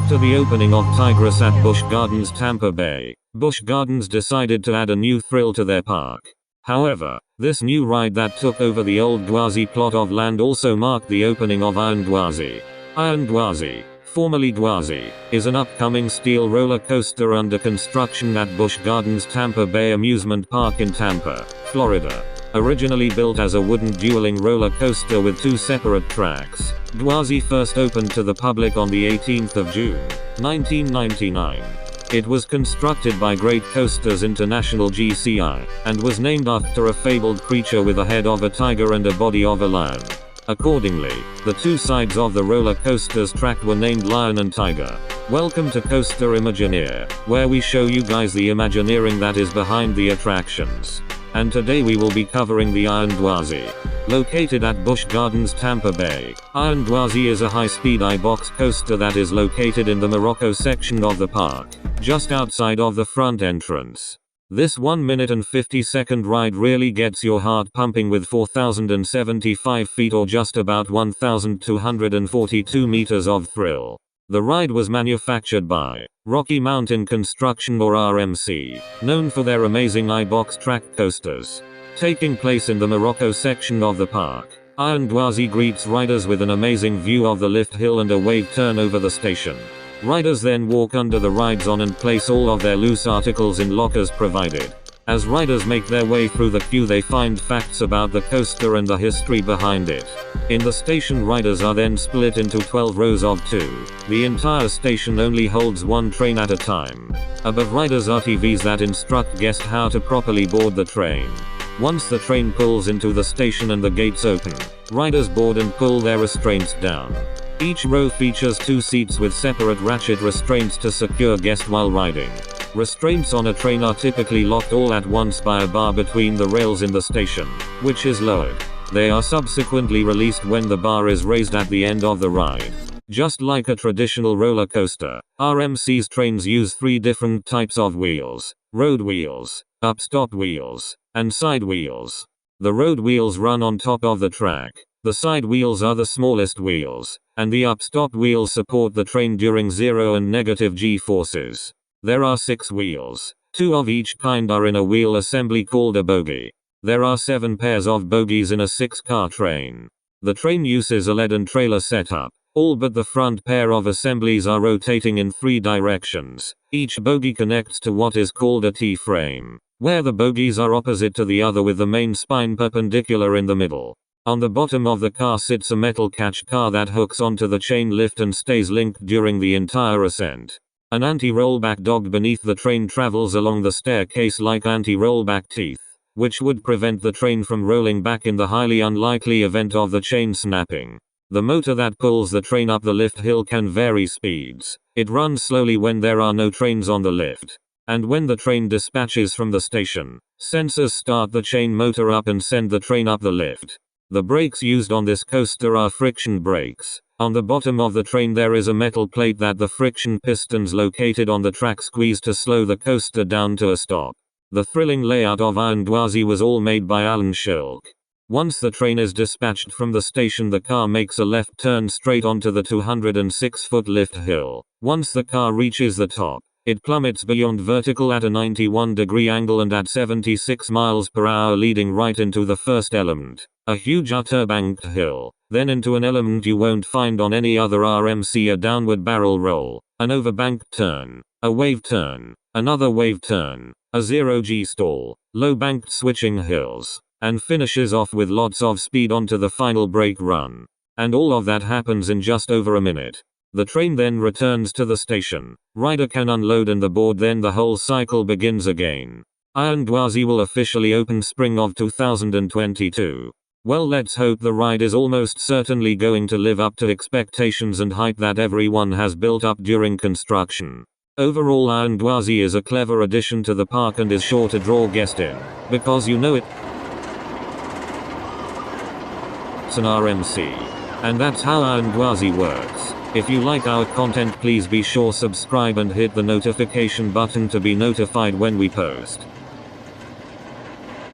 After the opening of Tigris at Busch Gardens, Tampa Bay, Busch Gardens decided to add a new thrill to their park. However, this new ride that took over the old Gwazi plot of land also marked the opening of Iron Gwazi. Iron Gwazi, formerly Gwazi, is an upcoming steel roller coaster under construction at Busch Gardens Tampa Bay Amusement Park in Tampa, Florida. Originally built as a wooden dueling roller coaster with two separate tracks, Gwazi first opened to the public on the 18th of June, 1999. It was constructed by Great Coasters International GCI, and was named after a fabled creature with a head of a tiger and a body of a lion. Accordingly, the two sides of the roller coaster's track were named Lion and Tiger. Welcome to Coaster Imagineer, where we show you guys the Imagineering that is behind the attractions. And today we will be covering the Iron Gwazi. Located at Busch Gardens, Tampa Bay, Iron Gwazi is a high-speed I-box coaster that is located in the Morocco section of the park, just outside of the front entrance. This 1 minute and 50-second ride really gets your heart pumping with 4,075 feet or just about 1,242 meters of thrill. The ride was manufactured by Rocky Mountain Construction or RMC, known for their amazing I-box track coasters. Taking place in the Morocco section of the park, Iron Gwazi greets riders with an amazing view of the lift hill and a wave turn over the station. Riders then walk under the rides on and place all of their loose articles in lockers provided. As riders make their way through the queue, they find facts about the coaster and the history behind it. In the station, riders are then split into 12 rows of 2. The entire station only holds one train at a time. Above riders are TVs that instruct guests how to properly board the train. Once the train pulls into the station and the gates open, riders board and pull their restraints down. Each row features 2 seats with separate ratchet restraints to secure guests while riding. Restraints on a train are typically locked all at once by a bar between the rails in the station, which is lowered. They are subsequently released when the bar is raised at the end of the ride. Just like a traditional roller coaster, RMC's trains use 3 different types of wheels: road wheels, upstop wheels, and side wheels. The road wheels run on top of the track. The side wheels are the smallest wheels, and the upstop wheels support the train during 0 and negative G-forces. There are 6 wheels. 2 of each kind are in a wheel assembly called a bogie. There are 7 pairs of bogies in a 6-car train. The train uses a lead and trailer setup. All but the front pair of assemblies are rotating in 3 directions. Each bogie connects to what is called a T-frame, where the bogies are opposite to the other with the main spine perpendicular in the middle. On the bottom of the car sits a metal catch car that hooks onto the chain lift and stays linked during the entire ascent. An anti-rollback dog beneath the train travels along the staircase like anti-rollback teeth, which would prevent the train from rolling back in the highly unlikely event of the chain snapping. The motor that pulls the train up the lift hill can vary speeds. It runs slowly when there are no trains on the lift. And when the train dispatches from the station, sensors start the chain motor up and send the train up the lift. The brakes used on this coaster are friction brakes. On the bottom of the train there is a metal plate that the friction pistons located on the track squeeze to slow the coaster down to a stop. The thrilling layout of Iron Gwazi was all made by Alan Shulk. Once the train is dispatched from the station, the car makes a left turn straight onto the 206-foot lift hill. Once the car reaches the top, it plummets beyond vertical at a 91-degree angle and at 76 miles per hour, leading right into the first element, a huge outer-banked hill, then into an element you won't find on any other RMC: a downward barrel roll, an overbanked turn, a wave turn, another wave turn, a 0G stall, low-banked switching hills, and finishes off with lots of speed onto the final brake run. And all of that happens in just over a minute. The train then returns to the station. Rider can unload and the board, then the whole cycle begins again. Iron Gwazi will officially open spring of 2022. Well, let's hope the ride is almost certainly going to live up to expectations and hype that everyone has built up during construction. Overall, Iron Gwazi is a clever addition to the park and is sure to draw guests in, because you know it's an RMC. And that's how Iron Gwazi works. If you like our content, please be sure subscribe and hit the notification button to be notified when we post.